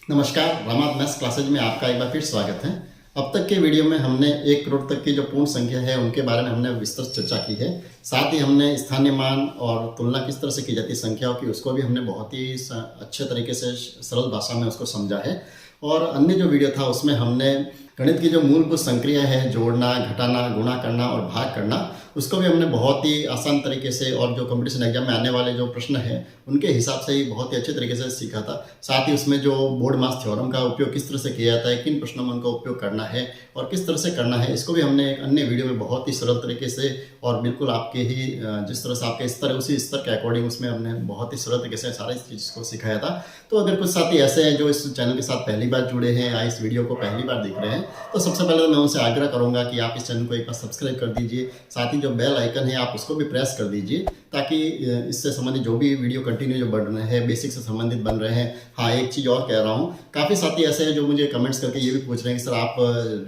नमस्कार, रामात maths classes में आपका एक बार फिर स्वागत है। अब तक के वीडियो में हमने 1 करोड़ तक की जो पूर्ण संख्या है उनके बारे में हमने विस्तृत चर्चा की है। साथ ही हमने स्थानीय मान और तुलना किस तरह से की जाती है संख्याओं की, उसको भी हमने बहुत ही अच्छे तरीके से सरल भाषा में उसको समझा है। और अन्य जो वीडियो था उसमें हमने गणित की जो मूलभूत संक्रिया है, जोड़ना, घटाना, गुणा करना और भाग करना, उसको भी हमने बहुत ही आसान तरीके से और जो कंपटीशन एग्जाम में आने वाले जो प्रश्न हैं उनके हिसाब से ही बहुत ही अच्छे तरीके से सीखा था। साथ ही उसमें जो बोर्ड मास थ्योरम का उपयोग किस तरह से किया जाता है, किन प्रश्नों में उनका उपयोग करना है और किस तरह से करना है, इसको भी हमने एक अन्य वीडियो में बहुत ही सरल तरीके से और बिल्कुल आपके ही जिस तरह से आपके स्तर उसी स्तर के अकॉर्डिंग उसमें हमने बहुत ही सरल तरीके से सारी चीज़ को सिखाया था। तो अगर कुछ साथी ऐसे हैं जो इस चैनल के साथ पहली बार जुड़े हैं या इस वीडियो को पहली बार देख रहे हैं, तो सबसे पहले मैं उनसे आग्रह करूंगा कि आप इस चैनल को एक बार सब्सक्राइब कर दीजिए। साथ ही जो बेल आइकन है आप उसको भी प्रेस कर दीजिए ताकि इससे संबंधित जो भी वीडियो कंटिन्यू जो बढ़ रहे हैं, बेसिक से संबंधित बन रहे हैं। हाँ, एक चीज़ और कह रहा हूँ, काफ़ी साथी ऐसे हैं जो मुझे कमेंट्स करके ये भी पूछ रहे हैं कि सर आप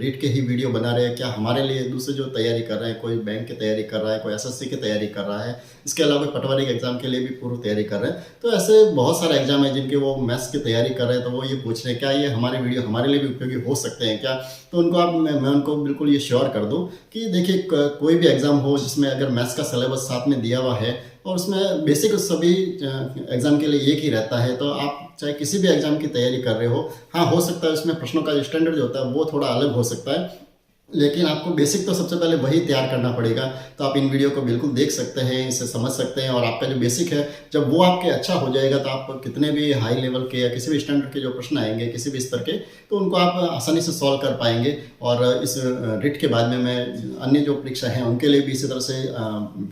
रीट के ही वीडियो बना रहे हैं क्या, हमारे लिए दूसरे जो तैयारी कर रहे हैं, कोई बैंक की तैयारी कर रहा है, कोई एसएससी की तैयारी कर रहा है, इसके अलावा पटवारी के एग्जाम के लिए भी पूर्व तैयारी कर रहे हैं। तो ऐसे बहुत सारे एग्जाम है जिनके वो मैथ्स की तैयारी कर रहे हैं, तो वो ये पूछ रहे हैं क्या ये हमारे वीडियो हमारे लिए भी उपयोगी हो सकते हैं क्या। तो उनको आप मैं उनको बिल्कुल ये श्योर कर दूं कि देखिए कोई भी एग्जाम हो जिसमें अगर मैथ्स का सिलेबस साथ में दिया हुआ है और उसमें बेसिक सभी एग्जाम के लिए एक ही रहता है, तो आप चाहे किसी भी एग्जाम की तैयारी कर रहे हो, हाँ हो सकता है उसमें प्रश्नों का स्टैंडर्ड जो होता है वो थोड़ा अलग हो सकता है, लेकिन आपको बेसिक तो सबसे पहले वही तैयार करना पड़ेगा। तो आप इन वीडियो को बिल्कुल देख सकते हैं, इसे समझ सकते हैं और आपका जो बेसिक है जब वो आपके अच्छा हो जाएगा तो आप कितने भी हाई लेवल के या किसी भी स्टैंडर्ड के जो प्रश्न आएंगे किसी भी स्तर के, तो उनको आप आसानी से सॉल्व कर पाएंगे। और इस रिट के बाद में मैं अन्य जो परीक्षा हैं उनके लिए भी इसी तरह से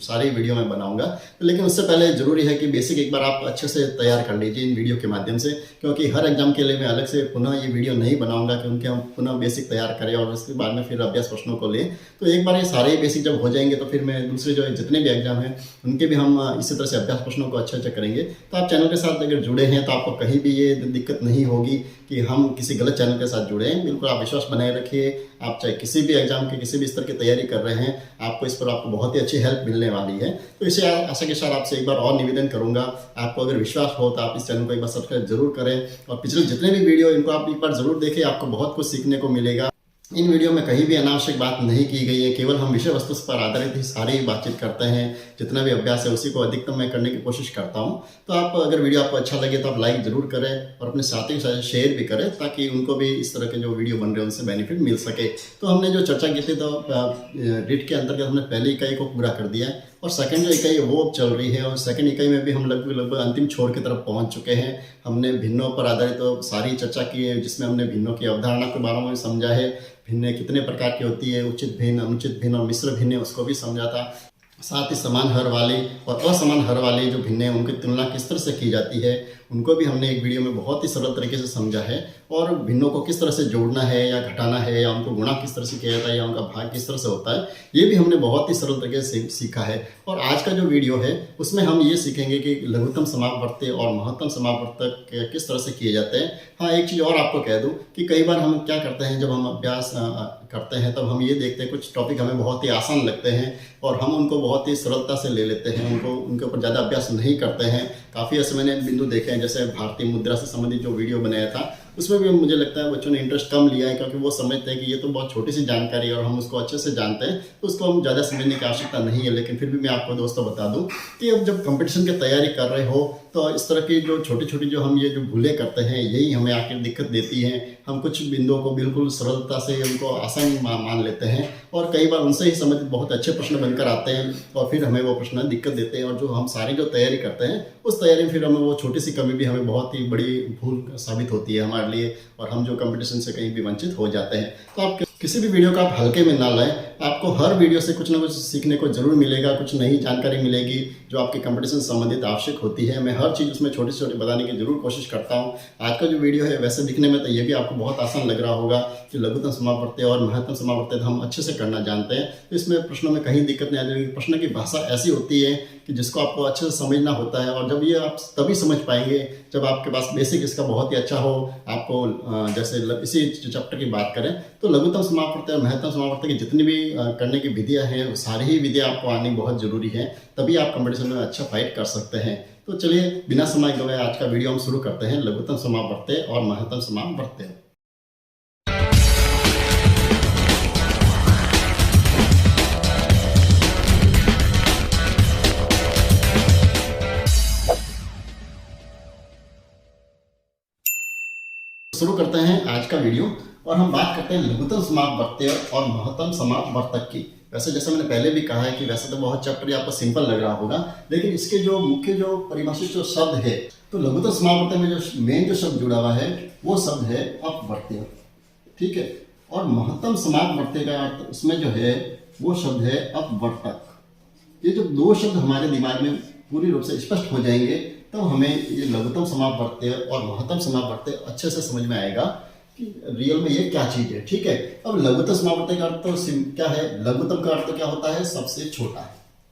सारी वीडियो में बनाऊंगा। लेकिन उससे पहले ज़रूरी है कि बेसिक एक बार आप अच्छे से तैयार कर लीजिए इन वीडियो के माध्यम से, क्योंकि हर एग्जाम के लिए मैं अलग से पुनः ये वीडियो नहीं बनाऊंगा क्योंकि हम पुनः बेसिक तैयार करें और उसके बाद में फिर अभ्यास प्रश्नों को लें। तो एक बार ये सारे बेसिक जब हो जाएंगे तो फिर मैं दूसरे जो जितने भी एग्जाम हैं उनके भी हम इसी तरह से अभ्यास प्रश्नों को अच्छे अच्छे करेंगे। तो आप चैनल के साथ अगर जुड़े हैं तो आपको कहीं भी ये दिक्कत नहीं होगी कि हम किसी गलत चैनल के साथ जुड़े हैं। बिल्कुल आप विश्वास बनाए रखिए। आप चाहे किसी भी एग्जाम की किसी भी स्तर की तैयारी कर रहे हैं, आपको इस पर आपको बहुत ही अच्छी हेल्प मिलने वाली है। तो इसे आशा के साथ आपसे एक बार और निवेदन करूंगा, आपको अगर विश्वास हो तो आप इस चैनल को एक बार सब्सक्राइब जरूर करें और पिछले जितने भी वीडियो इनको आप एक बार जरूर देखें, आपको बहुत कुछ सीखने को मिलेगा। इन वीडियो में कहीं भी अनावश्यक बात नहीं की गई है, केवल हम विषय वस्तु पर आधारित ही सारी बातचीत करते हैं। जितना भी अभ्यास है उसी को अधिकतम मैं करने की कोशिश करता हूं। तो आप अगर वीडियो आपको अच्छा लगे तो आप लाइक जरूर करें और अपने साथियों के साथ शेयर भी करें ताकि उनको भी इस तरह के जो वीडियो बन रहे हैं उनसे बेनिफिट मिल सके। तो हमने जो चर्चा की थी तो रिट के अंतर्गत हमने पहली इकाई को पूरा कर दिया है और सेकंड जो इकाई वो चल रही है और सेकंड इकाई में भी हम लगभग अंतिम छोर की तरफ पहुंच चुके हैं। हमने भिन्नों पर आधारित तो सारी चर्चा की है जिसमें हमने भिन्नों की अवधारणा के बारे में समझा है, भिन्न कितने प्रकार की होती है, उचित भिन्न, अनुचित भिन्न और मिश्र भिन्न, उसको भी समझा था। साथ ही समान हर वाले और असमान हर वाले जो भिन्न हैं उनकी तुलना किस तरह से की जाती है उनको भी हमने एक वीडियो में बहुत ही सरल तरीके से समझा है। और भिन्नों को किस तरह से जोड़ना है या घटाना है या उनको गुणा किस तरह से किया जाता है या उनका भाग किस तरह से होता है, ये भी हमने बहुत ही सरल तरीके से सीखा है। और आज का जो वीडियो है उसमें हम ये सीखेंगे कि लघुत्तम समापवर्ती और महत्तम समापवर्तक किस तरह से किए जाते हैं। हाँ, एक चीज़ और आपको कह दूँ कि कई बार हम क्या करते हैं जब हम अभ्यास करते हैं तब हम ये देखते हैं कुछ टॉपिक हमें बहुत ही आसान लगते हैं और हम उनको बहुत ही सरलता से ले लेते हैं, उनके ऊपर ज़्यादा अभ्यास नहीं करते हैं। काफ़ी ऐसे मैंने बिंदु देखे हैं, जैसे भारतीय मुद्रा से संबंधित जो वीडियो बनाया था उसमें भी मुझे लगता है बच्चों ने इंटरेस्ट कम लिया है क्योंकि वो समझते हैं कि ये तो बहुत छोटी सी जानकारी है और हम उसको अच्छे से जानते हैं तो उसको हम ज़्यादा समझने की आवश्यकता नहीं है। लेकिन फिर भी मैं आपको दोस्तों बता दूं कि अब जब कंपटीशन की तैयारी कर रहे हो तो इस तरह की जो छोटी छोटी जो हम ये जो भूलें करते हैं यही हमें आखिर दिक्कत देती हैं। हम कुछ बिंदुओं को बिल्कुल सरलता से उनको आसान मान लेते हैं और कई बार उनसे ही संबंधित बहुत अच्छे प्रश्न बनकर आते हैं और फिर हमें वो प्रश्न दिक्कत देते हैं और जो हम सारी जो तैयारी करते हैं उस तैयारी में फिर हमें वो छोटी सी कमी भी हमें बहुत ही बड़ी भूल साबित होती है हमारे लिए और हम जो कंपटीशन से कहीं भी वंचित हो जाते हैं। तो आप किसी भी वीडियो को आप हल्के में ना लाएं, आपको हर वीडियो से कुछ ना कुछ सीखने को जरूर मिलेगा, कुछ नई जानकारी मिलेगी जो आपके कंपटीशन संबंधित आवश्यक होती है। मैं हर चीज़ उसमें छोटी छोटी बताने की जरूर कोशिश करता हूँ। आज का जो वीडियो है वैसे दिखने में तो ये भी आपको बहुत आसान लग रहा होगा कि लघुत्तम समापवर्ती और महत्तम समापवर्ती हम अच्छे से करना जानते हैं, तो इसमें प्रश्नों में कहीं दिक्कत नहीं आती। प्रश्न की भाषा ऐसी होती है कि जिसको आपको अच्छे से समझना होता है और जब ये आप तभी समझ पाएंगे जब आपके पास बेसिक इसका बहुत ही अच्छा हो। आपको जैसे इसी चैप्टर की बात करें तो लघुत्तम समापवर्ती और महत्तम समापवर्ती की जितनी भी करने की विधियां हैं सारी ही विधियां आपको आनी बहुत जरूरी है, तभी आप कंपटीशन में अच्छा फाइट कर सकते हैं। तो चलिए बिना समय गवाए आज का वीडियो हम शुरू करते हैं लघुत्तम समापवर्त्य और महत्तम समापवर्त्य। शुरू करते हैं आज का वीडियो और हम बात करते हैं लघुत्तम समापवर्त्य और महत्तम समापवर्तक की। वैसे जैसे मैंने पहले भी कहा है कि वैसे तो बहुत चैप्टर आपको सिंपल लग रहा होगा, लेकिन इसके जो मुख्य जो परिभाषित जो शब्द है, तो लघुत्तम समापवर्त्य में जो मेन जो शब्द जुड़ा हुआ है वो शब्द है अपवर्त्य, ठीक है। और महत्तम समापवर्त्य का अर्थ उसमें जो है वो शब्द है अपवर्तक। ये जो दो शब्द हमारे दिमाग में पूरी रूप से स्पष्ट हो जाएंगे तो हमें ये लघुत्तम समापवर्त्य और महत्तम समापवर्त्य अच्छे से समझ में आएगा कि रियल में ये क्या चीज है, ठीक है। अब लघुत्तम समापवर्त्य का अर्थ तो क्या है, लघुत्तम का अर्थ क्या होता है, सबसे छोटा।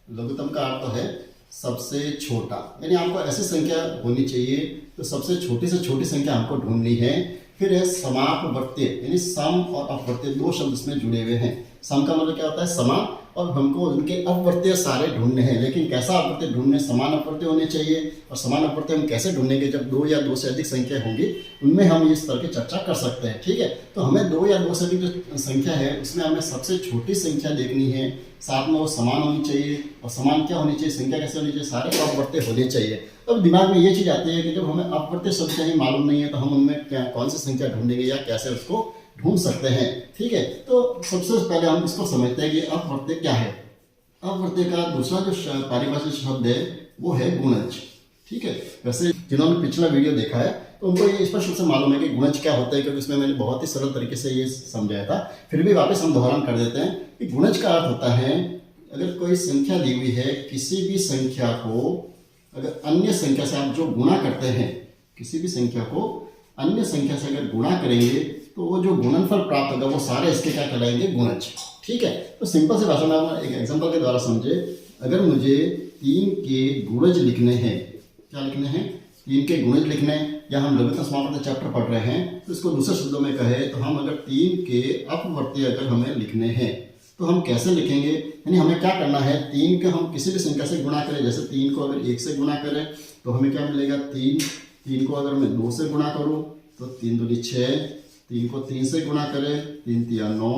लघुत्तम का अर्थ है सबसे छोटा, यानी आपको ऐसी संख्या होनी चाहिए तो सबसे छोटी से छोटी संख्या हमको ढूंढनी है। फिर है समापवर्त्य, यानी सम और अपवर्त्य दो शब्द इसमें जुड़े हुए हैं। सम का मतलब क्या होता है समान, और हमको उनके अपवर्त्य सारे ढूंढने हैं। लेकिन कैसा अपवर्त्य ढूंढने, समान अपवर्त्य होने चाहिए। और समान अपवर्त्य हम कैसे ढूंढेंगे, जब दो या दो से अधिक संख्या होंगी उनमें हम इस तरह की चर्चा कर सकते हैं, ठीक है। तो हमें दो या दो से अधिक जो संख्या है उसमें हमें सबसे छोटी संख्या देखनी है, साथ में वो समान होनी चाहिए। और समान क्या होनी चाहिए, संख्या कैसे होनी चाहिए, सारे अपवर्त्य होने चाहिए। अब दिमाग में ये चीज आती है कि जब हमें अपवर्त्य शब्द कहीं मालूम नहीं है तो हम उनमें कौन सी संख्या ढूंढेंगे या कैसे उसको ढूंढ सकते हैं, ठीक है। तो सबसे पहले हम इसको समझते हैं कि अपवर्त्य क्या है। अपवर्त्य का दूसरा जो पारिभाषिक शब्द है वो है गुणज, ठीक है। वैसे जिन्होंने पिछला वीडियो देखा है तो उनको ये स्पष्ट रूप से मालूम है कि गुणज क्या होता है, क्योंकि उसमें मैंने बहुत ही सरल तरीके से ये समझाया था। फिर भी वापस हम दोहरान कर देते हैं कि गुणज का अर्थ होता है अगर कोई संख्या दी हुई है, किसी भी संख्या को अगर अन्य संख्या से आप जो गुणा करते हैं, किसी भी संख्या को अन्य संख्या से अगर गुणा करेंगे तो वो जो गुणनफल प्राप्त होगा वो सारे इसके क्या कहलाएंगे, गुणज, ठीक है। तो सिंपल से भाषा में आप एक एग्जांपल के द्वारा समझे, अगर मुझे 3 के गुणज लिखने हैं, क्या लिखने हैं, 3 के गुणज लिखने हैं, या हम लघुत्तम समापवर्त्य चैप्टर पढ़ रहे हैं तो इसको दूसरे शब्दों में कहे तो हम अगर 3 के अपवर्त्य अगर हमें लिखने हैं तो हम कैसे लिखेंगे, यानी हमें क्या करना है, 3 का हम किसी भी संख्या से गुणा करें। जैसे 3 को अगर 1 से गुणा करें तो हमें क्या मिलेगा, 3 को अगर मैं 2 से गुणा करूँ तो 3 दूनी 6, 3 को 3 से गुणा करें 3 तिया 9,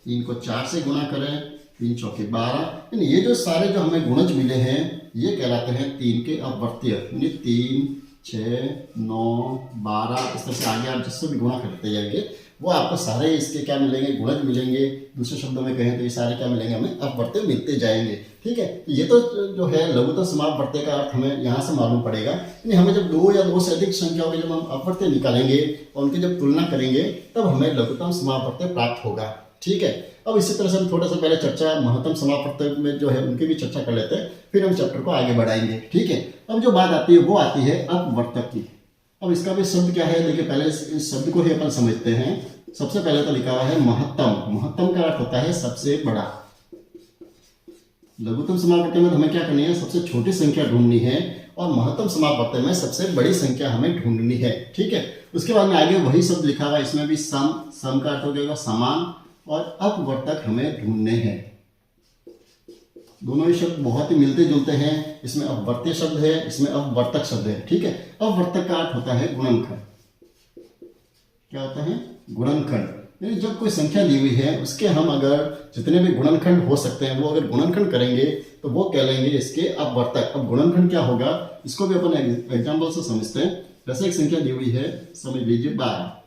3 को 4 से गुणा करें 3 चौके 12, यानी ये जो सारे जो हमें गुणज मिले हैं ये कहलाते हैं 3 के अपवर्त्य। यानी 3, 6, 9, 12 इस तरह से आगे आप जिससे भी गुणा करते जाएंगे वो आपको सारे इसके क्या मिलेंगे, गुणज मिलेंगे। दूसरे शब्दों में कहें तो ये सारे क्या मिलेंगे, हमें अपवर्त्य मिलते जाएंगे, ठीक है। ये तो जो है लघुत्तम समापवर्त्य का अर्थ हमें यहाँ से मालूम पड़ेगा। यानी हमें जब दो या दो से अधिक संख्याओं के जब हम अपवर्त्य निकालेंगे और उनकी जब तुलना करेंगे तब हमें लघुत्तम समापवर्त्य प्राप्त होगा, ठीक है। अब इसी तरह से हम थोड़ा सा पहले चर्चा महत्तम समापवर्त्य में जो है उनकी भी चर्चा कर लेते हैं, फिर हम चैप्टर को आगे बढ़ाएंगे, ठीक है। अब जो बात आती है वो आती है अपवर्तक की। अब इसका भी शब्द क्या है, देखिए पहले इस शब्द को ही अपन समझते हैं। सबसे पहले तो लिखा हुआ है महत्तम। महत्तम का अर्थ होता है सबसे बड़ा। लघुत्तम समापवर्त्य में हमें क्या करनी है, सबसे छोटी संख्या ढूंढनी है, और महत्तम समापवर्त्य में सबसे बड़ी संख्या हमें ढूंढनी है, ठीक है। उसके बाद में आगे वही शब्द लिखा हुआ है, इसमें भी सम का अर्थ हो जाएगा समान, और अपवर्तक हमें ढूंढने हैं। दोनों ही शब्द बहुत ही मिलते जुलते हैं। इसमें अपवर्त्य शब्द है, इसमें अपवर्तक शब्द है, ठीक है। अपवर्तक का अर्थ होता है गुणनखंड। क्या होता है, गुणनखंड। यानी जब कोई संख्या दी हुई है उसके हम अगर जितने भी गुणनखंड हो सकते हैं वो अगर गुणनखंड करेंगे तो वो कहलाएंगे इसके अपवर्तक। अब गुणनखंड क्या होगा इसको भी अपन एग्जाम्पल से समझते हैं। जैसे एक संख्या दी हुई है, समझ लीजिए 12।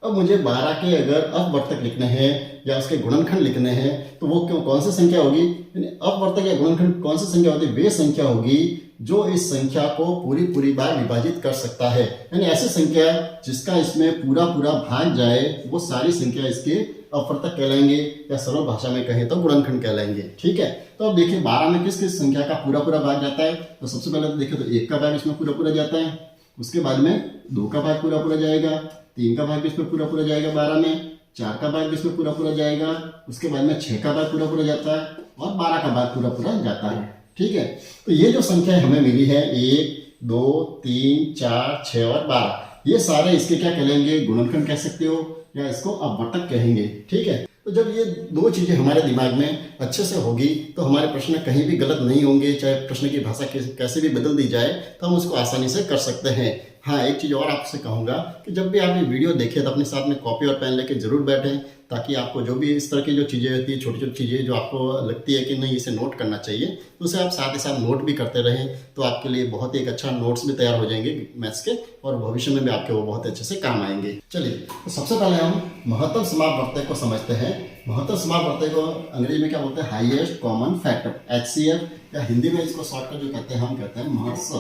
अब मुझे 12 के अगर अपवर्तक लिखने हैं या उसके गुणनखंड लिखने हैं तो वो कौन सी संख्या होगी, यानी अपवर्तक या गुणनखंड कौन सी संख्या होगी, वे संख्या होगी जो इस संख्या को पूरी बार विभाजित कर सकता है। यानी ऐसी संख्या जिसका इसमें पूरा भाग जाए वो सारी संख्या इसके अपवर्तक कहलाएंगे, या सरल भाषा में कहें तो गुणनखंड कहलाएंगे, ठीक है। तो अब देखिए 12 में किस किस संख्या का पूरा भाग जाता है, तो सबसे पहले तो देखिए तो 1 का भाग इसमें पूरा जाता है, उसके बाद में 2 का भाग पूरा जाएगा, 3 का भाग भी इसमें पूरा जाएगा 12 में, 4 का भाग भी इसमें पूरा जाएगा, उसके बाद में 6 का भाग पूरा जाता है, और 12 का भाग पूरा जाता है, ठीक है। तो ये जो संख्या हमें मिली है 1, 2, 3, 4, 6 और 12, ये सारे इसके क्या कहलाएंगे, गुणनखंड कह सकते हो या इसको अपवर्तक कहेंगे, ठीक है। तो जब ये दो चीज़ें हमारे दिमाग में अच्छे से होगी तो हमारे प्रश्न कहीं भी गलत नहीं होंगे, चाहे प्रश्न की भाषा कैसे भी बदल दी जाए तो हम उसको आसानी से कर सकते हैं। हाँ, एक चीज़ और आपसे कहूँगा कि जब भी आप ये वीडियो देखें तो अपने साथ में कॉपी और पेन लेके ज़रूर बैठें, ताकि आपको जो भी इस तरह की जो चीज़ें होती है, छोटी छोटी चीज़ें जो आपको लगती है कि नहीं इसे नोट करना चाहिए, तो उसे आप साथ ही साथ नोट भी करते रहें, तो आपके लिए बहुत ही एक अच्छा नोट्स भी तैयार हो जाएंगे मैथ्स के, और भविष्य में भी आपके वो बहुत अच्छे से काम आएंगे। चलिए, तो सबसे पहले हम महत्तम समापवर्तक को समझते हैं। महत्तम समापवर्तक को अंग्रेजी में क्या बोलते हैं? हाईएस्ट कॉमन फैक्टर, HCF, या हिंदी में इसको शॉर्टकट जो कहते हैं हम कहते हैं महत्स।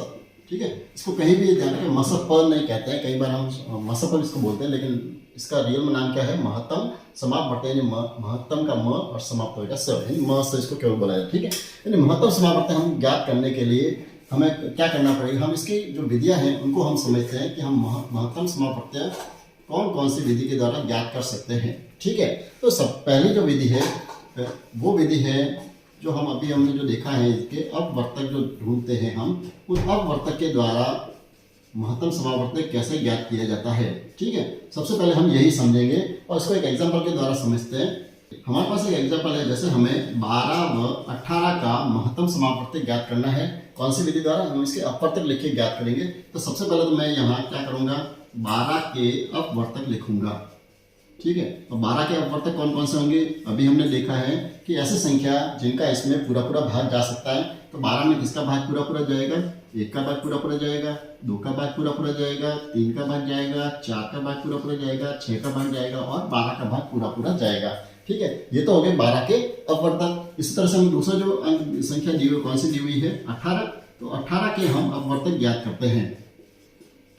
ठीक है, इसको कहीं भी ध्यान रखें, मसपर नहीं कहते हैं, कई बार हम मसपर इसको बोलते हैं, लेकिन इसका रियल में नाम क्या है? महत्तम समापवर्तक, यानी महत्तम का म और समाप्त होगा स, यानी म से इसको केवल बोला जाए। ठीक है, यानी महत्तम समापवर्तक हम ज्ञात करने के लिए हमें क्या करना पड़ेगा? हम इसकी जो विधियां हैं उनको हम समझते हैं कि हम महत्तम समापवर्तक कौन कौन सी विधि के द्वारा ज्ञात कर सकते हैं। ठीक है, तो सब पहली जो विधि है वो विधि है जो हमने जो देखा है, इसके अपवर्तक जो ढूंढते हैं हम, उस अपवर्तक के द्वारा महत्तम समापवर्तक कैसे ज्ञात किया जाता है। ठीक है, सबसे पहले हम यही समझेंगे और इसको एक एग्जांपल के द्वारा समझते हैं। हमारे पास एक एग्जांपल है, जैसे हमें 12 व 18 का महत्तम समापवर्तक ज्ञात करना है। कौन सी विधि द्वारा? हम इसके अपवर्तक लिख के ज्ञात करेंगे। तो सबसे पहले तो मैं यहाँ क्या करूँगा, 12 के अपवर्तक लिखूंगा। ठीक है, तो 12 के अपवर्तक कौन कौन से होंगे? अभी हमने देखा है कि ऐसी संख्या जिनका इसमें पूरा पूरा भाग जा सकता है। तो 12 में किसका भाग पूरा पूरा जाएगा? 1 का भाग पूरा पूरा जाएगा, 2 का भाग पूरा पूरा जाएगा, 3 का भाग जाएगा, 4 का भाग पूरा पूरा जाएगा, 6 का भाग जाएगा और 12 का भाग पूरा पूरा जाएगा। ठीक है, ये तो हो गए 12 के अपवर्तक। इसी तरह से हम दूसरा जो संख्या दी हुई, कौन सी दी हुई है? 18। तो 18 के हम अपवर्तक ज्ञात करते हैं।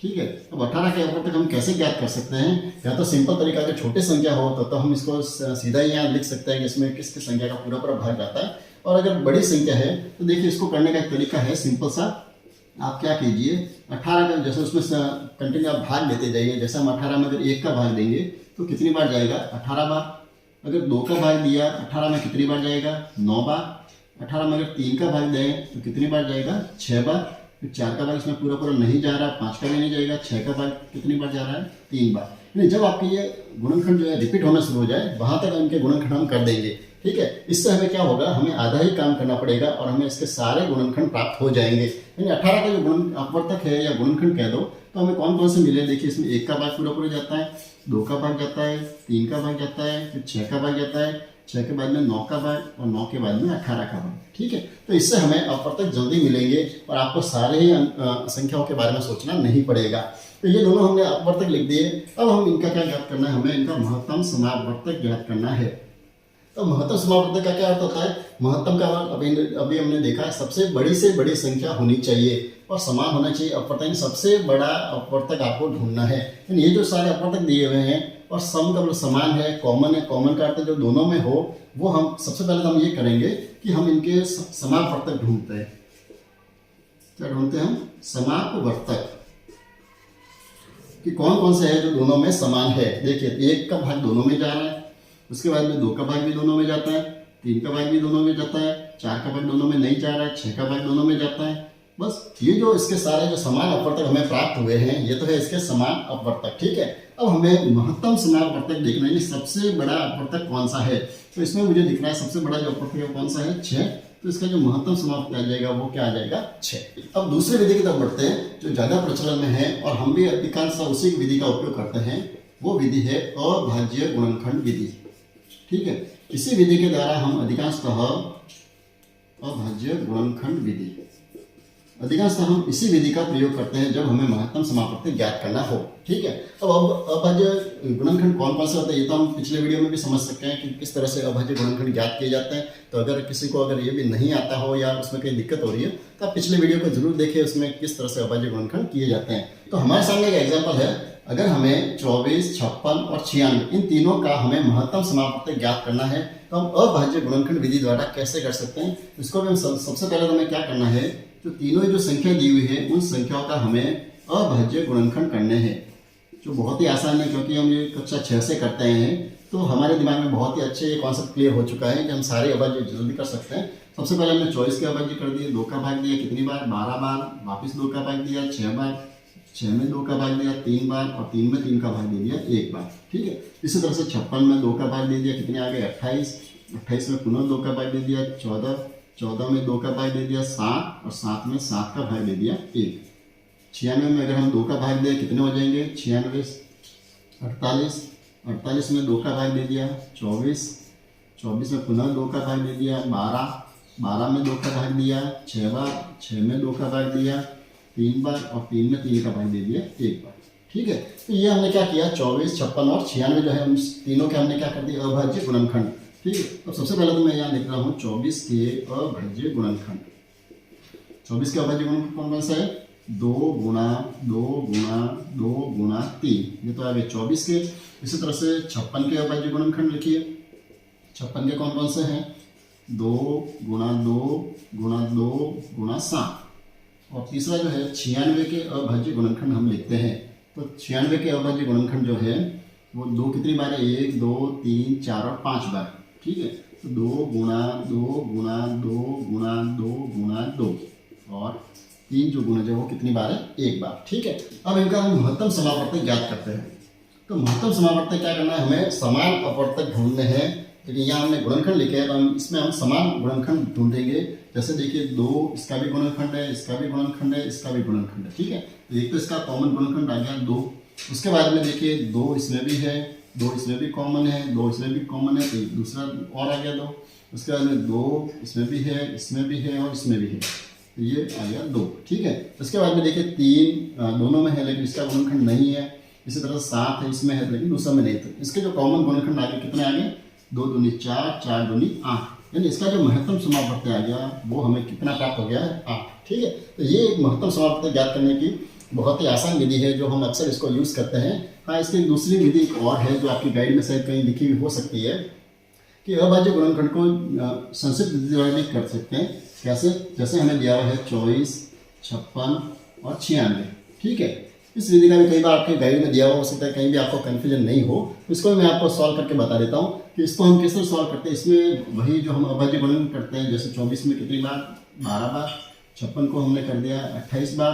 ठीक है, अब 18 के अपवर्तक हम कैसे ज्ञात कर सकते हैं? या तो सिंपल तरीका, अगर छोटे संख्या हो तो हम इसको सीधा ही यहाँ लिख सकते हैं कि इसमें किस किस संख्या का पूरा पूरा भाग जाता है। और अगर बड़ी संख्या है तो देखिए, इसको करने का एक तरीका है सिंपल सा। आप क्या कीजिए, 18 का जैसे उसमें कंटिन्यू आप भाग देते जाइए। जैसे हम 18 में अगर 1 का भाग देंगे तो कितनी बार जाएगा? 18 बार। अगर 2 का भाग दिया 18 में कितनी बार जाएगा? 9 बार। 18 में अगर 3 का भाग दें तो कितनी बार जाएगा? 6 बार। फिर 4 का भाग इसमें पूरा पूरा नहीं जा रहा, 5 का भी नहीं जाएगा, 6 का भाग कितनी बार जा रहा है? 3 बार। यानी जब आपके ये गुणनखंड जो है रिपीट होना शुरू हो जाए, वहां तक इनके गुणनखंड हम कर देंगे। ठीक है, इससे हमें क्या होगा? हमें आधा ही काम करना पड़ेगा और हमें इसके सारे गुणनखंड प्राप्त हो जाएंगे। यानी 18 का जो अपवर्तक है या गुणनखंड कह दो, तो हमें कौन कौन से मिले? देखिए, इसमें 1 का भाग पूरा पूरा जाता है, 2 का भाग जाता है, 3 का भाग जाता है, फिर 6 का भाग जाता है, 6 के बाद में 9 का भाग और 9 के बाद में 18 का भाग। ठीक है, तो इससे हमें अपवर्तक जल्दी मिलेंगे और आपको सारे ही संख्याओं के बारे में सोचना नहीं पड़ेगा। तो ये दोनों हमने अपवर्तक लिख दिए। अब हम इनका क्या ज्ञात करना है? हमें इनका महत्तम समापवर्तक ज्ञात करना है। तो महत्तम समापवर्तक का क्या अर्थ होता है? महत्तम का अर्थ अभी हमने देखा है, सबसे बड़ी से बड़ी संख्या होनी चाहिए और समान होना चाहिए अपवर्तक। सबसे बड़ा अपवर्तक आपको ढूंढना है। ये जो सारे अपवर्तक दिए हुए हैं और सम का मतलब समान है, कॉमन है, कॉमन का अर्थ जो दोनों में हो, वो हम सबसे पहले तो हम ये करेंगे कि हम इनके समापवर्तक ढूंढते हैं। क्या ढूंढते हैं हम? समापवर्तक, कि कौन कौन से है जो दोनों में समान है। देखिए, 1 का भाग दोनों में जा रहा है, उसके बाद में 2 का भाग भी दोनों में जाता है, 3 का भाग भी दोनों में जाता है, 4 का भाग दोनों में नहीं जा रहा है, 6 का भाग दोनों में जाता है। बस ये जो इसके सारे जो समान अपवर्तक हमें प्राप्त हुए हैं, ये तो है इसके समान अपवर्तक। ठीक है, अब हमें महत्तम समापवर्तक देखना है, सबसे बड़ा अपवर्तक कौन सा है। तो इसमें मुझे दिख रहा है सबसे बड़ा जो अपवर्तक है कौन सा है? 6। तो इसका जो महत्तम समापवर्तक आ जाएगा वो क्या आ जाएगा? 6। अब दूसरी विधि की तरफ बढ़ते हैं जो ज्यादा प्रचलन में है और हम भी अधिकांश उसी विधि का उपयोग करते हैं। वो विधि है अभाज्य गुणनखंड विधि। ठीक है, इसी विधि के द्वारा हम अधिकांशतः अभाज्य गुणनखंड विधि, अधिकांशतः हम इसी विधि का प्रयोग करते हैं जब हमें महत्तम समापवर्तक ज्ञात करना हो। ठीक है, अब अभाज्य गुणनखंड कौन कौन से होते हैं ये तो हम पिछले वीडियो में भी समझ सकते हैं कि किस तरह से अभाज्य गुणनखंड ज्ञात किए जाते हैं। तो अगर किसी को अगर ये भी नहीं आता हो या उसमें कोई दिक्कत हो रही है तो आप पिछले वीडियो को जरूर देखें, उसमें किस तरह से अभाज्य गुणनखंड किए जाते हैं। तो हमारे सामने एक एग्जाम्पल है, अगर हमें 24, 56 और 96 इन तीनों का हमें महत्तम समापवर्तक ज्ञात करना है तो हम अभाज्य गुणनखंड विधि द्वारा कैसे कर सकते हैं? इसको भी हम सबसे पहले हमें क्या करना है, जो तीनों जो संख्या दी हुई है उन संख्याओं का हमें अभाज्य गुणनखंड करने हैं, जो बहुत ही आसान है क्योंकि हम ये कक्षा 6 से करते हैं। तो हमारे दिमाग में बहुत ही अच्छे ये कॉन्सेप्ट क्लियर हो चुका है कि हम सारे अभाज्य जल्दी कर सकते हैं। सबसे पहले हमने 24 के अभाज्य कर दिए, 2 का भाग दिया कितनी बार? 12 बार, वापिस 2 का भाग दिया 6 बार, 6 में 2 का भाग दिया 3 बार और 3 में 3 का भाग दे दिया 1 बार। ठीक है, इसी तरह से 56 में 2 का भाग दे दिया, कितने आ गए 28, 28 में पुनः 2 का भाग दे दिया 14, 14 में 2 का भाग दे दिया 7 और 7 में 7 का भाग दे दिया 1। 96 में अगर हम 2 का भाग दें कितने हो जाएंगे 96, 48, 48 में 2 का भाग दे दिया 24, 24 में पुनः 2 का भाग दे दिया 12, 12 में 2 का भाग दिया 6 बार, 6 में 2 का भाग दिया 3 बार और 3 में 3 का भाग दे दिया 1 बार। ठीक है, तो ये हमने क्या किया 24, 56 और 96 जो है हम तीनों के हमने क्या कर दिया अभाज्य गुणनखंड। ठीक है, तो सबसे पहले तो मैं यहाँ लिख रहा हूँ 24 के अभाज्य गुणनखंड। 24 के अभाज्य गुणनखंड कौन सा है 2 गुणा 2 गुणा 2 गुणा 3, ये तो आ गए 24 के। इसी तरह से 56 के अभाज्य गुणनखंड लिखिए। 56 के कौन से हैं 2 गुणा 2 गुणा 2 गुणा 7। और तीसरा जो है 96 के अभाज्य गुणनखंड हम लिखते हैं। तो 96 के अभाज्य गुणनखंड जो है वो 2 कितनी बार है 1 2 3 4 और 5 बार। ठीक है, तो 2 गुणा 2 गुणा 2 गुणा 2 गुणा 2 और 3 जो गुणज है वो कितनी बार है 1 बार। ठीक है, अब इनका हम महत्तम समावर्तक ज्ञात करते हैं। तो महत्तम समावर्तक क्या करना है हमें समान अपवर्तक ढूंढने हैं। लेकिन यहाँ हमने गुणनखंड लिखे हैं तो इसमें हम समान गुणनखंड ढूंढेंगे। जैसे देखिए 2 इसका भी गुणनखंड है, इसका भी गुणनखंड है, इसका भी गुणनखंड है। ठीक है, तो एक तो इसका कॉमन गुणनखंड आ गया 2। उसके बाद में देखिए 2 इसमें भी है, 2 इसमें भी कॉमन है, 2 इसमें भी कॉमन है, तो दूसरा और आ गया 2। उसके बाद में 2 इसमें भी है, इसमें भी है और इसमें भी है, तो ये आ गया 2। ठीक है, उसके बाद में देखिए 3 दोनों में है लेकिन इसका गुणनखंड नहीं है। इसी तरह 7 है इसमें है लेकिन दूसरा में नहीं। तो इसके जो कॉमन गुणनखंड आगे कितने आ गए 2 दूनी 4, 4 दूनी 8, यानी इसका जो महत्तम समावर्तक आ गया वो हमें कितना प्राप्त हो गया है 8। ठीक है, तो ये एक महत्तम समावर्तक ज्ञात करने की बहुत ही आसान विधि है जो हम अक्सर इसको यूज़ करते हैं। हाँ, इसकी दूसरी विधि एक और है जो आपकी गाइड में शायद कहीं लिखी हुई हो सकती है कि अभाज्य गुणनखंड को संक्षिप्त विधि द्वारा भी कर सकते हैं। कैसे, जैसे हमें दिया हुआ है 24, 56 और 96। ठीक है, इस विधि का भी कई बार आपके गाइड में दिया हुआ हो सकता है, कहीं भी आपको कन्फ्यूजन नहीं हो। इसको मैं आपको सॉल्व करके बता देता हूँ कि इसको हम किस तरह सॉल्व करते हैं। इसमें वही जो हम अभाज्य गुणन करते हैं, जैसे 24 में कितनी बार 12 बार, 56 को हमने कर दिया 28 बार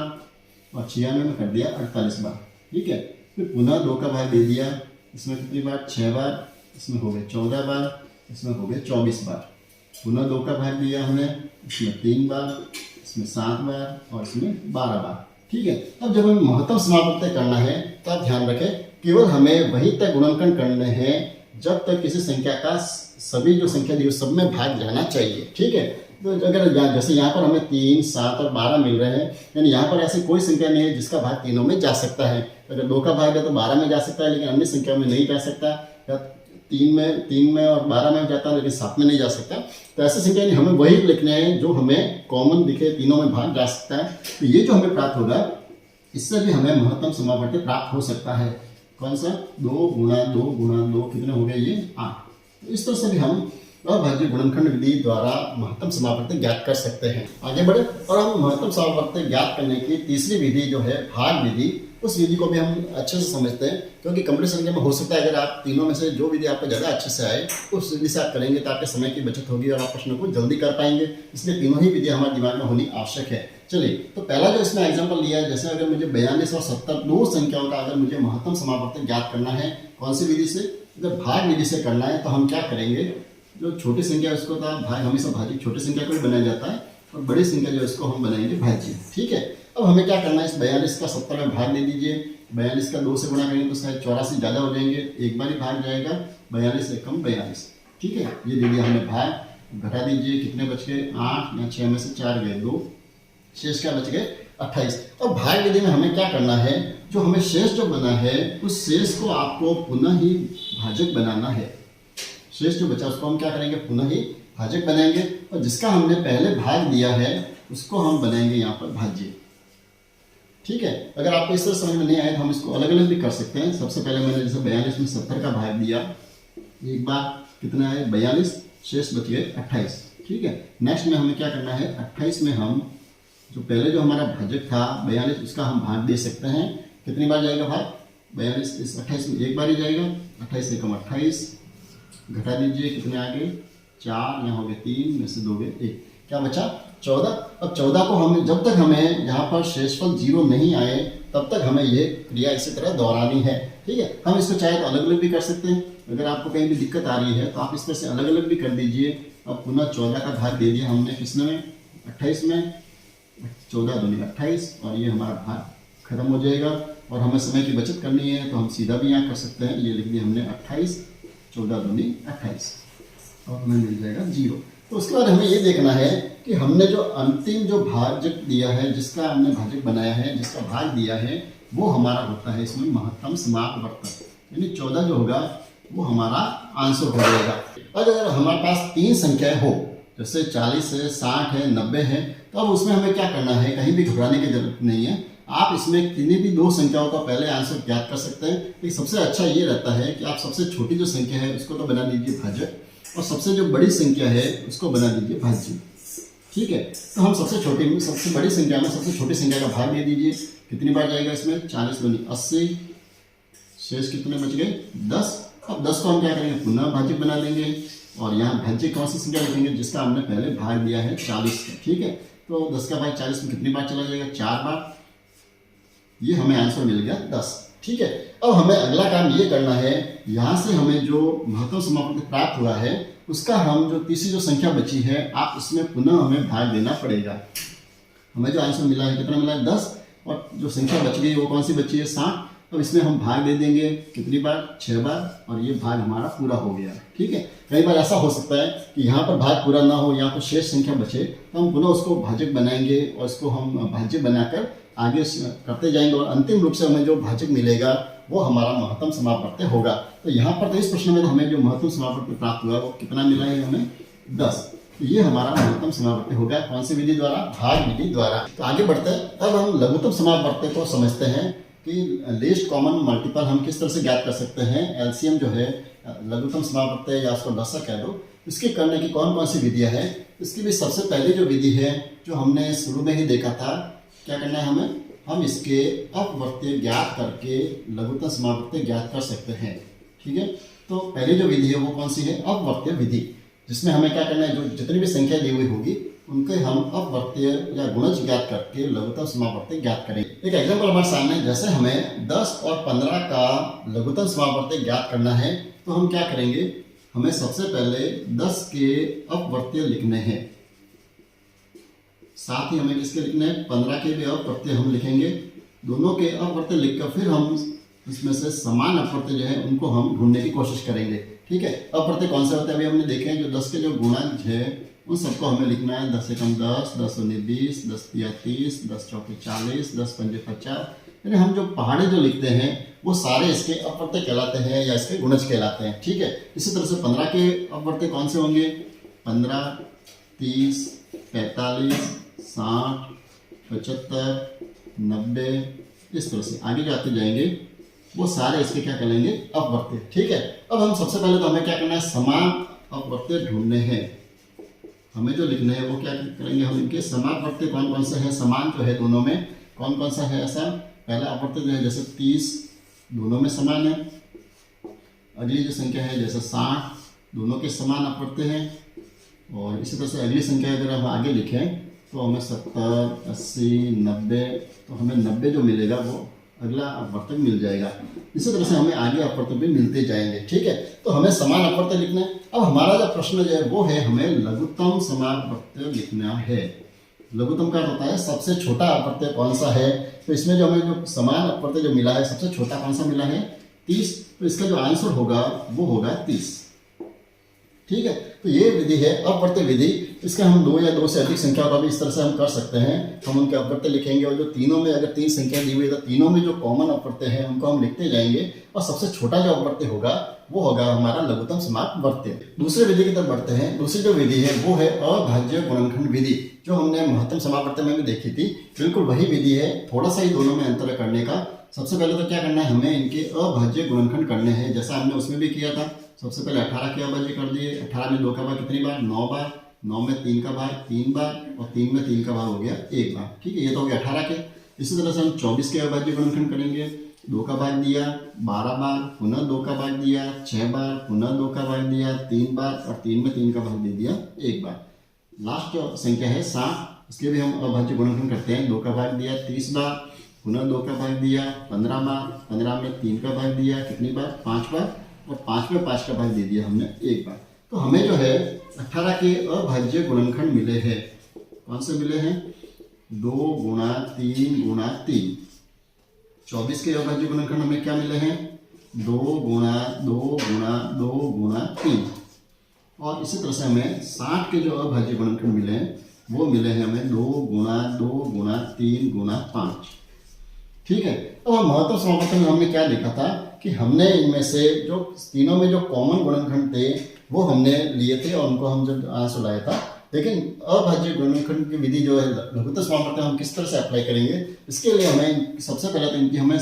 और 96 में कर दिया 48 बार। ठीक है, फिर पुनः 2 का भाग दे दिया, इसमें कितनी बार 6 बार, इसमें हो गए 14 बार, इसमें हो गए 24 बार। पुनः 2 का भाग दिया हमने, इसमें 3 बार, इसमें 7 बार और इसमें 12 बार। ठीक है, अब जब हमें महत्तम समावर्तक करना है तो आप ध्यान रखें केवल हमें वही तक गुणनखंड करने हैं जब तक किसी संख्या का सभी जो संख्या दी सब में भाग जाना चाहिए। ठीक है, तो अगर जैसे यहाँ पर हमें 3, 7 और 12 मिल रहे हैं, यानी यहाँ पर ऐसी कोई संख्या नहीं है जिसका भाग तीनों में जा सकता है। अगर 2 का भाग है तो 12 में जा सकता है लेकिन अन्य संख्या में नहीं जा सकता, या 3 में और 12 में जाता है लेकिन 7 में नहीं जा सकता। तो ऐसी संख्या नहीं, हमें वही लिखने हैं जो हमें कॉमन दिखे, तीनों में भाग जा सकता है। तो ये जो हमें प्राप्त होगा इससे भी हमें महत्तम समावर्तक प्राप्त हो सकता है। कौन सा 2 गुणा 2 गुणा 2 कितने हो गए ये 8। तो इस तरह से भी हम अभाज्य गुणनखंड विधि द्वारा महत्तम समावर्तक ज्ञात कर सकते हैं। आगे बढ़े और हम महत्तम समावर्तक ज्ञात करने की तीसरी विधि जो है भाग विधि, उस विधि को भी हम अच्छे से समझते हैं। क्योंकि कंप्यूटर संख्या में हो सकता है अगर आप तीनों में से जो विधि आपको ज़्यादा अच्छे से आए उस विधि से आप करेंगे तो आपके समय की बचत होगी और आप प्रश्नों को जल्दी कर पाएंगे। इसलिए तीनों ही विधि हमारे दिमाग में होनी आवश्यक है। चलिए, तो पहला जो इसमें एग्जाम्पल लिया है, जैसे अगर मुझे 42 और 70 दो संख्याओं का अगर मुझे महत्तम समावर्तक ज्ञात करना है, कौन सी विधि से, अगर भाग विधि से करना है तो हम क्या करेंगे, जो छोटी संख्या है उसको तो भाग हमेशा भाज्य छोटी संख्या को भी बनाया जाता है और बड़ी संख्या जो इसको हम बनाएंगे भाज्य। ठीक है, अब हमें क्या करना है, इस 42 का 70 में भाग दे दीजिए। 42 का 2 से गुणा करेंगे तो शायद 84 ज़्यादा हो जाएंगे, एक बार ही भाग जाएगा, 42 से कम 42। ठीक है, ये दे दिया हमने भाग, घटा दीजिए कितने बच गए 8, या 6 में से 4 गए 2, शेष क्या बच गए 28। अब भाग विधि में हमें क्या करना है, जो हमें शेष जो बना है उस शेष को आपको पुनः ही भाजक बनाना है। शेष जो बचा उसको हम क्या करेंगे, पुनः ही भाजक बनाएंगे और जिसका हमने पहले भाग दिया है उसको हम बनाएंगे यहाँ पर भाज्य। ठीक है, अगर आपको इस तरह समझ में नहीं आए तो हम इसको अलग अलग भी कर सकते हैं। सबसे पहले मैंने जैसे 42 में 70 का भाग दिया, एक बार कितना है 42, शेष बच गए 28। ठीक है, नेक्स्ट में हमें क्या करना है, 28 में हम जो पहले जो हमारा भाजक था 42 उसका हम भाग दे सकते हैं। कितनी बार जाएगा भाग, 42 इस 28 में एक बार ही जाएगा, 28 से कम 28, घटा दीजिए कितने आ गए 4, यहाँ हो गए 3 में से 2 गए 1, क्या बचा 14। अब 14 को हमें जब तक हमें यहाँ पर शेषफल 0 नहीं आए तब तक हमें ये क्रिया इसी तरह दोहरानी है। ठीक है, हम इसको चाहे तो अलग अलग भी कर सकते हैं। अगर आपको कहीं भी दिक्कत आ रही है तो आप इस तरह से अलग अलग भी कर दीजिए। अब पुनः 14 का भाग दे दिया हमने किसने में, 28 में, 14 दूनी 28 और ये हमारा भाग खत्म हो जाएगा। और हमें समय की बचत करनी है तो हम सीधा भी यहाँ कर सकते हैं। ये लिख दिया हमने 28, 14 दूनी 28 और हमें मिल जाएगा 0। तो उसके बाद हमें ये देखना है कि हमने जो अंतिम जो भाजक दिया है, जिसका हमने भाजक बनाया है, जिसका भाग दिया है, वो हमारा होता है इसमें महत्तम समापवर्तक, यानी 14 जो होगा वो हमारा आंसर हो जाएगा। अगर हमारे पास 3 संख्याएं हो, जैसे 40 है, 60 है, 90 है, तो अब उसमें हमें क्या करना है, कहीं भी घबराने की जरूरत नहीं है। आप इसमें किन्हीं भी 2 संख्याओं का पहले आंसर ज्ञात कर सकते हैं। लेकिन सबसे अच्छा ये रहता है कि आप सबसे छोटी जो संख्या है उसको तो बना लीजिए भाजक, और सबसे जो बड़ी संख्या है उसको बना दीजिए भाज्य। ठीक है, तो हम सबसे बड़ी संख्या में सबसे छोटी संख्या का भाग दे दीजिए। कितनी बार जाएगा इसमें, 40 दूनी 80, शेष कितने बच गए 10। अब 10 को हम क्या करेंगे, पुनः भाज्य बना लेंगे और यहाँ भाज्य कौन सी संख्या लिखेंगे, जिसका हमने पहले भाग दिया है 40 का। ठीक है, तो 10 का भाग 40 में कितनी बार चला जाएगा, 4 बार। ये हमें आंसर मिल गया 10। ठीक है, अब हमें अगला काम ये करना है, यहाँ से हमें जो महत्तम समापवर्तक प्राप्त हुआ है उसका हम जो तीसरी जो संख्या बची है, आप इसमें पुनः हमें भाग देना पड़ेगा। हमें जो आंसर मिला है कितना मिला है 10, और जो संख्या बच गई वो कौन सी बची है 60। अब इसमें हम भाग दे देंगे कितनी बार, 6 बार, और ये भाग हमारा पूरा हो गया। ठीक है, कई बार ऐसा हो सकता है कि यहाँ पर भाग पूरा ना हो, यहाँ पर शेष संख्या बचे, तो हम पुनः उसको भाजक बनाएंगे और इसको हम भाज्य बनाकर आगे करते जाएंगे और अंतिम रूप से हमें जो भाजक मिलेगा वो हमारा महत्तम समापवर्तक होगा। तो यहाँ पर तो इस प्रश्न में हमें जो महत्तम समापवर्तक प्राप्त हुआ वो कितना मिला है हमें 10। तो ये हमारा महत्तम समापवर्तक होगा कौन सी विधि द्वारा, भाग विधि द्वारा। तो आगे बढ़ते हैं, अब हम लघुत्तम समापवर्तक को समझते हैं कि लीस्ट कॉमन मल्टीपल हम किस तरह से ज्ञात कर सकते हैं। एलसीएम जो है लघुत्तम समापवर्तक या उसको लसा कह दो, इसके करने की कौन कौन सी विधियां हैं। इसकी भी सबसे पहले जो विधि है जो हमने शुरू में ही देखा था, क्या करना है हमें, हम इसके अपवर्त्य ज्ञात करके लघुत्तम समापवर्तक ज्ञात कर सकते हैं। ठीक है, तो पहली जो विधि है वो कौन सी है, अपवर्त्य विधि, जिसमें हमें क्या करना है, जो जितनी भी संख्या दी हुई होगी उनके हम अपवर्त्य या गुणज ज्ञात करके लघुत्तम समापवर्तक ज्ञात करेंगे। एक एग्जांपल हमारे सामने, जैसे हमें 10 और 15 का लघुत्तम समापवर्तक ज्ञात करना है, तो हम क्या करेंगे, हमें सबसे पहले 10 के अपवर्त्य लिखने हैं, साथ ही हमें किसके लिखने हैं, 15 के भी अपवर्त्य हम लिखेंगे। दोनों के अपवर्त्य लिखकर फिर हम इसमें से समान अपवर्त्य जो है उनको हम ढूंढने की कोशिश करेंगे। ठीक है, अपवर्त्य कौन से होते हैं अभी हमने देखे हैं, जो 10 के जो गुणज है उन सबको हमें लिखना है। 10 एकम 10, 10 दूनी 20, 10 तिया 30, 10 चौके 40, 10 पंजे 50। यानी हम जो पहाड़े जो लिखते हैं वो सारे इसके अपवर्त्य कहलाते हैं या इसके गुणज कहलाते हैं। ठीक है, इसी तरह से 15 के अपवर्त्य कौन से होंगे, 15, 30, 45, 60, 75, 90, इस तरह से आगे जाते जाएंगे, वो सारे इसके क्या करेंगे, अपवर्त्य। ठीक है, अब हम सबसे पहले तो हमें क्या करना है, समान अपवर्त्य ढूंढने हैं। हमें जो लिखने हैं वो क्या करेंगे, हम इनके समान अपवर्त्य कौन कौन से हैं, समान जो है दोनों में कौन कौन सा है ऐसा। पहला अपवर्त्य जो है जैसे 30 दोनों में समान है, अगली जो संख्या है जैसे 60 दोनों के समान अपवर्त्य हैं, और इसी तरह से अगली संख्या अगर हम आगे लिखें तो हमें 70, 80, 90, तो हमें 90 जो मिलेगा वो अगला अपवर्तक मिल जाएगा। इसी तरह से हमें आगे अपवर्तक भी मिलते जाएंगे। ठीक है, तो हमें समान अपवर्तक लिखना है। अब हमारा जो प्रश्न जो है वो है, हमें लघुत्तम समापवर्तक लिखना है। लघुत्तम का होता है सबसे छोटा अपवर्तक कौन सा है, तो इसमें जो हमें जो समान अपवर्तक जो मिला है सबसे छोटा कौन सा मिला है, 30। तो इसका जो आंसर होगा वो होगा 30। ठीक है, तो ये विधि है अपवर्त्य विधि। इसका हम 2 या 2 से अधिक संख्या का भी इस तरह से हम कर सकते हैं। हम उनके अपवर्त्य लिखेंगे और जो तीनों में अगर 3 संख्या दी हुई है तो तीनों में जो कॉमन अपवर्त्य है उनको हम लिखते जाएंगे, और सबसे छोटा जो अपवर्त्य होगा वो होगा हमारा लघुत्तम समापवर्त्य। दूसरे विधि की तरफ बढ़ते हैं। दूसरी जो विधि है वो है अभाज्य गुणनखंड विधि, जो हमने महत्तम समापवर्त्य में भी देखी थी। बिल्कुल वही विधि है, थोड़ा सा ही दोनों में अंतर करने का। सबसे पहले तो क्या करना है, हमें इनके अभाज्य गुणनखंड करने हैं, जैसा हमने उसमें भी किया था। सबसे पहले 18 के अभाज्य कर दिए। 18 में 2 का भाग कितनी बार, 9 बार। 9 में 3 का भाग 3 बार, और 3 में 3 का भाग हो गया 1 बार। ठीक है, ये तो हो गया 18 के। इसी तरह से हम 24 के अभाज्य गुणनखंड करेंगे। 2 का भाग दिया 12 बार, पुनः 2 का भाग दिया 6 बार, पुनः 2 का भाग दिया 3 बार, और 3 में 3 का भाग दे दिया 1 बार। लास्ट जो संख्या है 60, इसके भी हम अभाज्य गुणनखंड करते हैं। 2 का भाग दिया 30 बार, पुनः 2 का भाग दिया 15 बार, 15 में 3 का भाग दिया कितनी बार, 5 बार, और 5 में 5 का भाग दे दिया हमने 1 बार। तो हमें जो है 18 के अभाज्य गुणनखंड मिले हैं। कौन से मिले हैं? 2 गुणा 3 गुणा 3। 24 के अभाज्य गुणनखंड हमें क्या मिले हैं? 2 गुणा 2 गुणा 2 गुणा 3। और इसी तरह से हमें 60 के जो अभाज्य गुणनखंड मिले हैं वो मिले हैं हमें 2 गुणा 2 गुणा 3 गुणा 5। ठीक है। अब हम महत्तम समापत्ति में हमने क्या देखा था कि हमने इनमें से जो तीनों में जो कॉमन गुणनखंड थे वो हमने लिए थे और उनको हम जब आंसर लाया था। लेकिन अभाज्य गुणनखंड की विधि जो है लघुत्तम समापत्ति हम किस तरह से अप्लाई करेंगे, इसके लिए हमें सबसे पहले तो इनकी हमें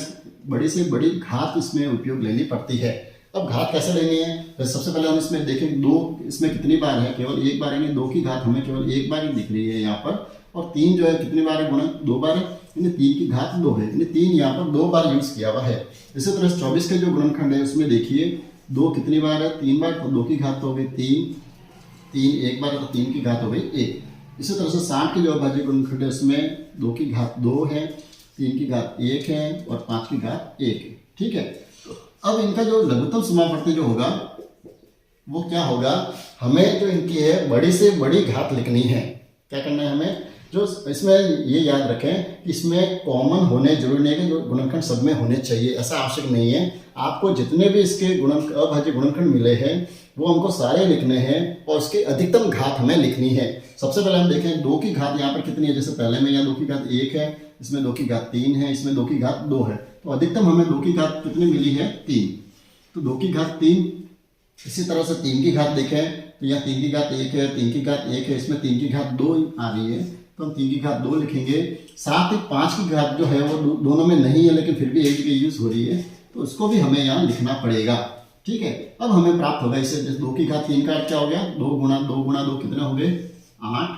बड़ी से बड़ी घात इसमें उपयोग लेनी पड़ती है। अब घात कैसे लेनी है? तो सबसे पहले हम इसमें देखें 2 इसमें कितनी बार है, केवल 1 बार, यानी 2 की घात हमें केवल 1 बार ही दिख रही है यहाँ पर। और 3 जो है कितनी बार है? गुणा 2 बार है, यानी 3 की घात 2 है, यानी 3 यहाँ पर 2 बार यूज किया हुआ है। इसी तरह 24 के जो गुणनखंड है उसमें देखिए 2 कितनी बार है? 3 बार, तो 2 की घात तो हो गई 3, 3 1 बार, तो 3 की घात हो गई 1। इसी तरह से 60 के जो अभाज्य गुणनखंड है उसमें 2 की घात 2 है, 3 की घात 1 है और 5 की घात 1 है। ठीक है। अब इनका जो लघुत्तम समापत्ति जो होगा वो क्या होगा? हमें जो इनकी है बड़ी से बड़ी घात लिखनी है। क्या करना है हमें? जो इसमें ये याद रखें कि इसमें कॉमन होने जरूरी नहीं है कि गुणनखंड सब में होने चाहिए, ऐसा आवश्यक नहीं है। आपको जितने भी इसके अभाज्य गुणनखंड मिले हैं वो हमको सारे लिखने हैं और उसकी अधिकतम घात हमें लिखनी है। सबसे पहले हम देखें 2 की घात यहाँ पर कितनी है। जैसे पहले में यहाँ 2 की घात 1 है, इसमें 2 की घात 3 है, इसमें 2 की घात 2 है, तो अधिकतम हमें 2 की घात कितनी मिली है? 3। तो 2 की घात 3। इसी तरह से 3 की घात देखें तो यहाँ 3 की घात 1 है, 3 की घात 1 है, इसमें 3 की घात 2 आ रही है, तो हम 3 की घात 2 लिखेंगे। साथ ही 5 की घात जो है वो दोनों में नहीं है लेकिन फिर भी एक जगह यूज हो रही है, तो उसको भी हमें यहाँ लिखना पड़ेगा। ठीक है। अब हमें प्राप्त होगा इससे 2 की घात 3 का अर्थ क्या हो गया? 2 गुणा 2 गुणा 2 कितने हो गए? 8।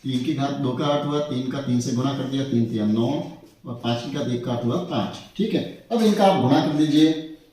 3 की घात 2 का अर्थ हुआ 3 का 3 से गुणा कर दिया, 3 3 9, और 5 की घात 1 का अर्थ हुआ 5। ठीक है। अब इनका आप गुणा कर दीजिए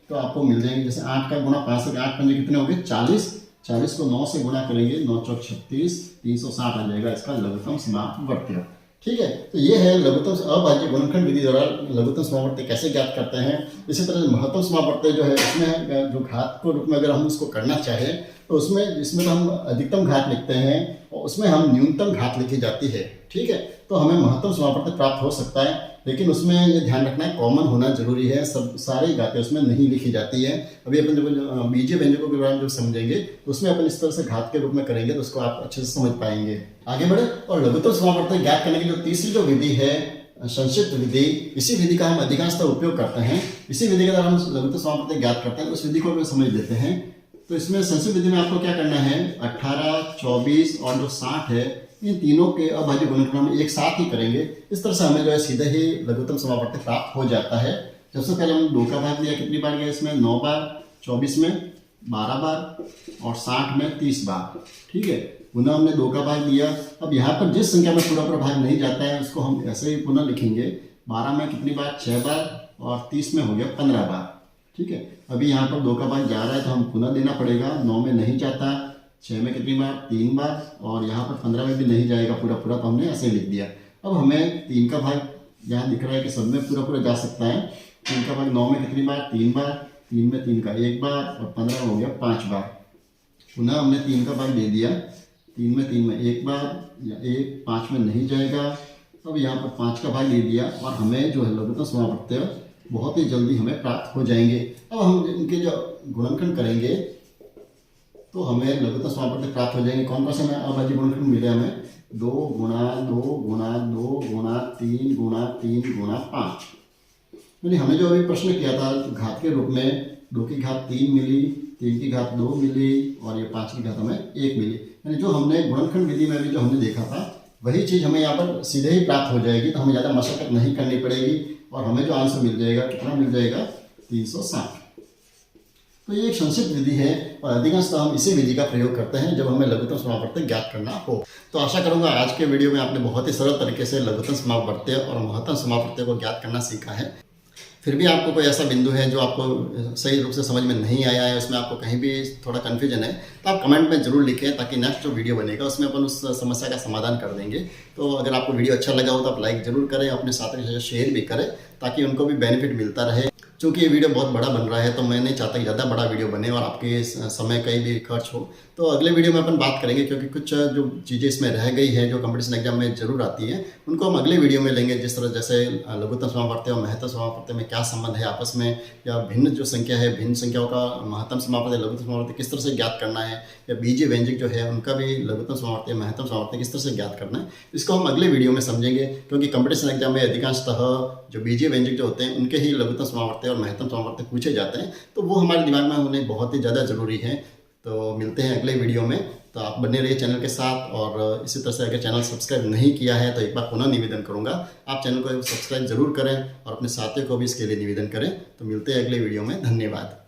तो आपको मिल जाएंगे। जैसे 8 का गुणा 5 से 8 पंजे कितने हो गए? 40। 40 को 9 से गुणा करेंगे, 9 चौक 36, 360 आ जाएगा इसका लघुत्तम समापवर्त्य। ठीक है। तो ये है लघुत्तम अभाज्य गुणनखंड विधि द्वारा लघुत्तम समापवर्त्य कैसे ज्ञात करते हैं। इसी तरह महत्तम समापवर्त्य जो है उसमें जो घात को रूप में अगर हम उसको करना चाहें तो उसमें जिसमें हम अधिकतम घात लिखते हैं और उसमें हम न्यूनतम घात लिखी जाती है। ठीक है। तो हमें महत्तम समापवर्त्य प्राप्त हो सकता है, लेकिन उसमें ये ध्यान रखना है कॉमन होना जरूरी है। सब सारी घातें उसमें नहीं लिखी जाती है। अभी अपन जब बीजीय व्यंजकों के बारे में जब समझेंगे तो उसमें अपन इस तरह से घात के रूप में करेंगे तो उसको आप अच्छे से समझ पाएंगे। आगे बढ़े और लघुत्तम समापवर्त्य ज्ञात करने की जो तीसरी जो विधि है संक्षिप्त विधि, इसी विधि का हम अधिकांशतः उपयोग करते हैं। इसी विधि के द्वारा हम लघुत्तम समापवर्त्य ज्ञात करते हैं, तो उस विधि को भी समझ लेते हैं। तो इसमें संक्षिप्त विधि में आपको क्या करना है? 18, 24 और जो 60 है इन तीनों के अभाज्य गुणनखंड हम एक साथ ही करेंगे। इस तरह से हमें जो है सीधे ही लघुत्तम समापवर्त्य प्राप्त हो जाता है। सबसे पहले हमने 2 का भाग दिया, कितनी बार गया इसमें? 9 बार, 24 में 12 बार और 60 में 30 बार। ठीक है। पुनः हमने 2 का भाग दिया। अब यहाँ पर जिस संख्या में पूरा भाग नहीं जाता है उसको हम ऐसे ही पुनः लिखेंगे। 12 में कितनी बार? 6 बार और 30 में हो गया 15 बार। ठीक है। अभी यहाँ पर 2 का भाग जा रहा है तो हम पुनः देना पड़ेगा। 9 में नहीं जाता, 6 में कितनी बार? 3 बार और यहाँ पर 15 में भी नहीं जाएगा पूरा, तो हमने ऐसे लिख दिया। अब हमें 3 का भाग यहाँ दिख रहा है कि सब में पूरा जा सकता है। 3 का भाग 9 में कितनी बार? 3 बार, 3 में 3 का 1 बार और 15 में हो गया 5 बार। पुनः हमने 3 का भाग दे दिया, 3 में 1 बार या 1, 5 में नहीं जाएगा। अब यहाँ पर 5 का भाग दे दिया और हमें जो है लघुत्तम समापवर्त्य बहुत ही जल्दी हमें प्राप्त हो जाएंगे। अब हम इनके जो गुणनखंड करेंगे तो हमें लघुत्तम समापवर्त्य प्राप्त हो जाएंगे। कौन कौन से हमें अभाज्य गुणनखंड मिले? हमें 2 गुणा 2 गुणा 2 गुणा 3 गुणा 3 गुणा 5। यानी हमें जो अभी प्रश्न किया था घात के रूप में 2 की घात 3 मिली, 3 की घात 2 मिली और ये 5 की घात हमें 1 मिली। यानी जो हमने गुणनखंड विधि में भी जो हमने देखा था वही चीज़ हमें यहाँ पर सीधे ही प्राप्त हो जाएगी। तो हमें ज़्यादा मशक्कत नहीं करनी पड़ेगी और हमें जो आंसर मिल जाएगा कितना मिल जाएगा? 360। तो ये एक संक्षिप्त विधि है और अधिकांशतः हम इसी विधि का प्रयोग करते हैं जब हमें लघुत्तम समापवर्त्य ज्ञात करना हो। तो आशा करूंगा आज के वीडियो में आपने बहुत ही सरल तरीके से लघुत्तम समापवर्त्य और महत्तम समापवर्त्य को ज्ञात करना सीखा है। फिर भी आपको कोई ऐसा बिंदु है जो आपको सही रूप से समझ में नहीं आया है, उसमें आपको कहीं भी थोड़ा कन्फ्यूजन है, तो आप कमेंट में ज़रूर लिखें, ताकि नेक्स्ट जो वीडियो बनेगा उसमें अपन उस समस्या का समाधान कर देंगे। तो अगर आपको वीडियो अच्छा लगा हो तो आप लाइक ज़रूर करें, अपने साथियों के साथ शेयर भी करें, ताकि उनको भी बेनिफिट मिलता रहे। चूँकि ये वीडियो बहुत बड़ा बन रहा है तो मैं नहीं चाहता कि ज़्यादा बड़ा वीडियो बने और आपके समय कहीं भी खर्च हो। तो अगले वीडियो में अपन बात करेंगे, क्योंकि कुछ जो चीज़ें इसमें रह गई है जो कंपटीशन एग्जाम में ज़रूर आती हैं, उनको हम अगले वीडियो में लेंगे। जिस तरह जैसे लघुत्तम समापवर्ती और महत्तम समापवर्ती में क्या संबंध है आपस में, या भिन्न जो संख्या है, भिन्न संख्याओं का महत्तम समापवर्ती लघुत्तम समापवर्ती किस तरह से ज्ञात करना है, या बीजीय व्यंजक जो है उनका भी लघुत्तम समापवर्ती महत्तम समापवर्ती किस तरह से ज्ञात करना है, इसको हम अगले वीडियो में समझेंगे। क्योंकि कंपटीशन एग्जाम में अधिकांशतः जो बीजीय व्यंजक जो होते हैं उनके ही लघुत्तम समापवर्ती और महत्तम समापवर्ती पूछे जाते हैं, तो वो हमारे दिमाग में होने बहुत ही ज़्यादा ज़रूरी है। तो मिलते हैं अगले वीडियो में। तो आप बने रहिए चैनल के साथ, और इसी तरह से अगर चैनल सब्सक्राइब नहीं किया है तो एक बार पुनः निवेदन करूंगा, आप चैनल को सब्सक्राइब जरूर करें और अपने साथियों को भी इसके लिए निवेदन करें। तो मिलते हैं अगले वीडियो में। धन्यवाद।